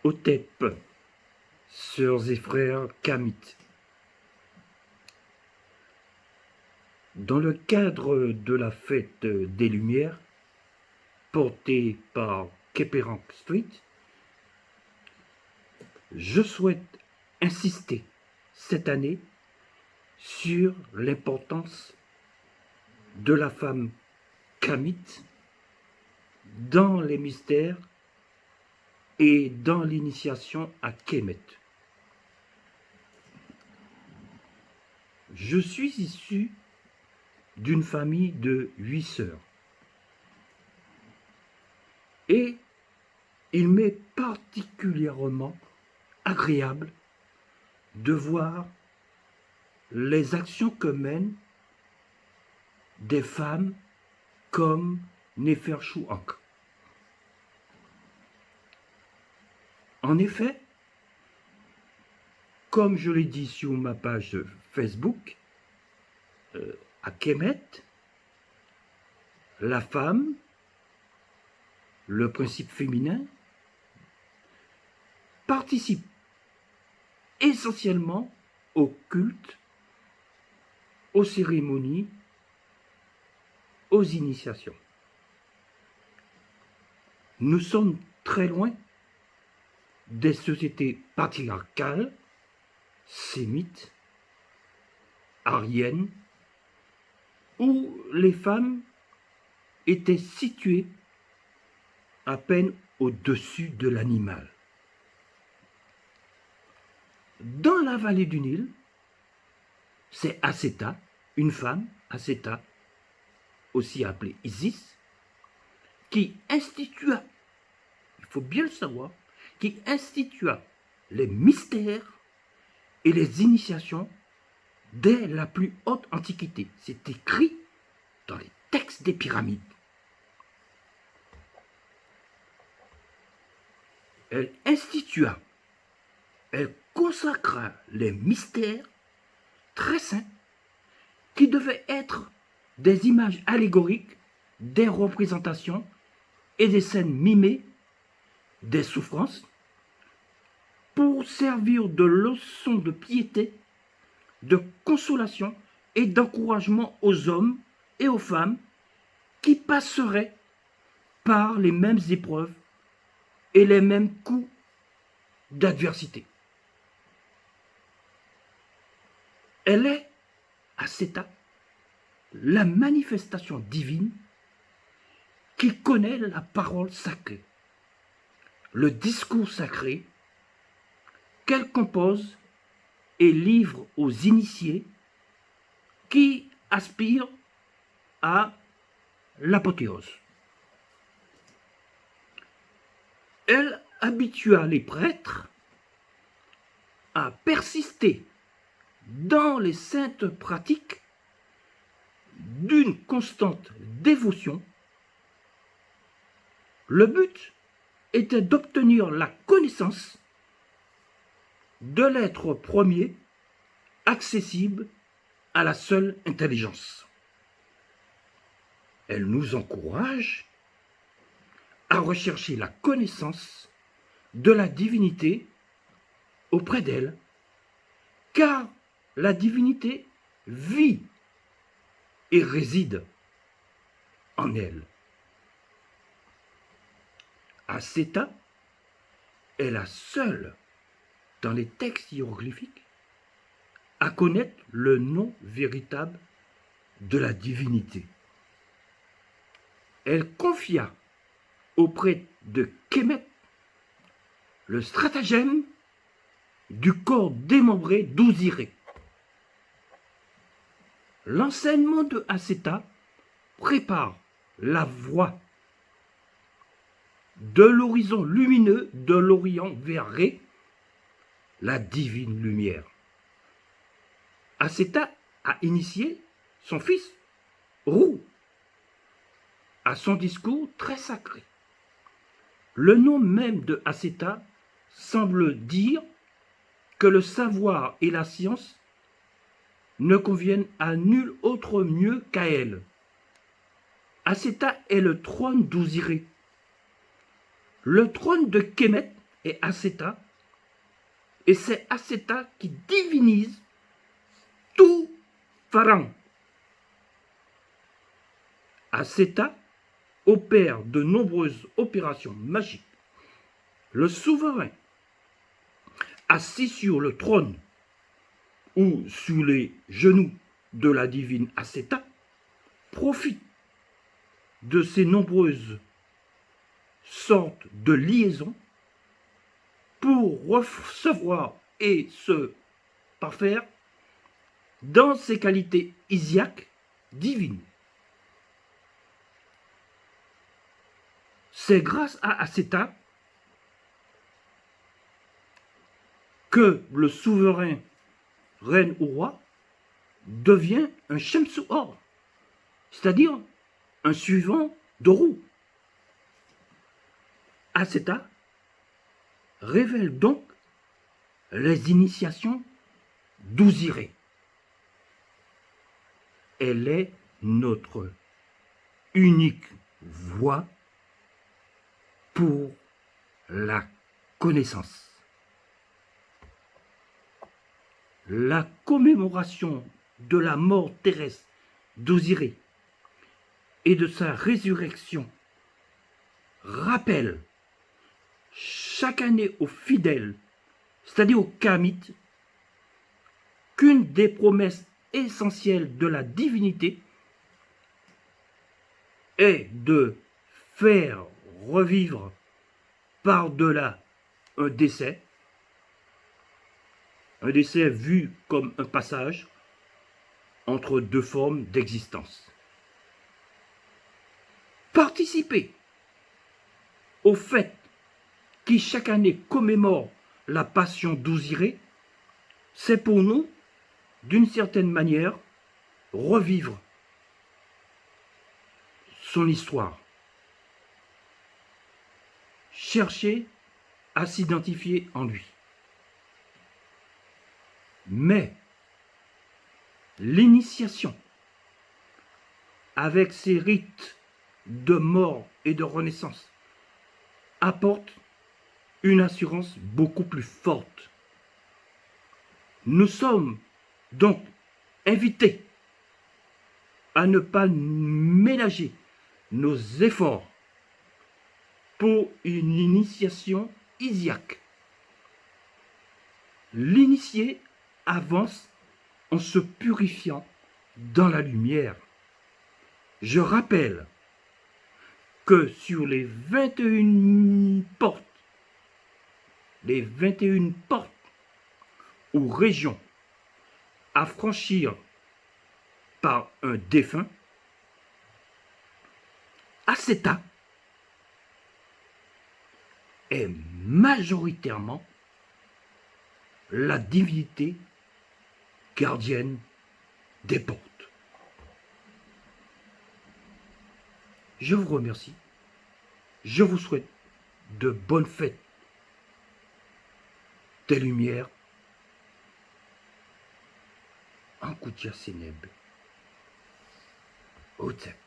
Hotep, sœurs et frères kamites. Dans le cadre de la fête des Lumières, portée par Keperank Street, je souhaite insister cette année sur l'importance de la femme kamite dans les mystères et dans l'initiation à Kemet. Je suis issu d'une famille de 8 sœurs. Et il m'est particulièrement agréable de voir les actions que mènent des femmes comme Neferchouank. En effet, comme je l'ai dit sur ma page Facebook, à Kemet, la femme, le principe féminin, participe essentiellement au culte, aux cérémonies, aux initiations. Nous sommes très loin des sociétés patriarcales, sémites, aryennes, où les femmes étaient situées à peine au-dessus de l'animal. Dans la vallée du Nil, c'est Acéta, une femme, Acéta, aussi appelée Isis, qui institua, il faut bien le savoir, qui institua les mystères et les initiations dès la plus haute antiquité. C'est écrit dans les textes des pyramides. Elle institua, elle consacra les mystères très saints qui devaient être des images allégoriques, des représentations et des scènes mimées des souffrances pour servir de leçon de piété, de consolation et d'encouragement aux hommes et aux femmes qui passeraient par les mêmes épreuves et les mêmes coups d'adversité. Elle est, Acéta, la manifestation divine qui connaît la parole sacrée, le discours sacré qu'elle compose et livre aux initiés qui aspirent à l'apothéose. Elle habitua les prêtres à persister dans les saintes pratiques d'une constante dévotion. Le but était d'obtenir la connaissance de l'être premier accessible à la seule intelligence. Elle nous encourage à rechercher la connaissance de la divinité auprès d'elle, car la divinité vit et réside en elle. Acéta est la seule dans les textes hiéroglyphiques à connaître le nom véritable de la divinité. Elle confia auprès de Kemet le stratagème du corps démembré d'Osiré. L'enseignement de Acéta prépare la voie de l'horizon lumineux de l'Orient vers Ré, la divine lumière. Acéta a initié son fils, Rou, à son discours très sacré. Le nom même de Acéta semble dire que le savoir et la science ne conviennent à nul autre mieux qu'à elle. Acéta est le trône d'Osiré. Le trône de Kemet est Aceta, et c'est Aceta qui divinise tout pharaon. Aceta opère de nombreuses opérations magiques. Le souverain, assis sur le trône ou sous les genoux de la divine Aceta, profite de ces nombreuses sortes de liaisons pour recevoir et se parfaire dans ses qualités isiaques divines. C'est grâce à Aceta que le souverain, reine ou roi, devient un Shemsuor, c'est-à-dire un suivant d'Oru. Aceta révèle donc les initiations d'Ouziré. Elle est notre unique voie pour la connaissance. La commémoration de la mort terrestre d'Osiré et de sa résurrection rappelle chaque année aux fidèles, c'est-à-dire aux Kamites, qu'une des promesses essentielles de la divinité est de faire revivre par-delà un décès vu comme un passage entre deux formes d'existence. Participer au fait qui chaque année commémore la passion d'Osiré, c'est pour nous, d'une certaine manière, revivre son histoire. Chercher à s'identifier en lui. Mais l'initiation, avec ses rites de mort et de renaissance, apporte une assurance beaucoup plus forte. Nous sommes donc invités à ne pas ménager nos efforts pour une initiation isiaque. L'initié avance en se purifiant dans la lumière. Je rappelle que sur les 21 portes ou régions à franchir par un défunt, Aceta est majoritairement la divinité gardienne des portes. Je vous remercie. Je vous souhaite de bonnes fêtes des lumières en Koutia Sénèbe. Otep.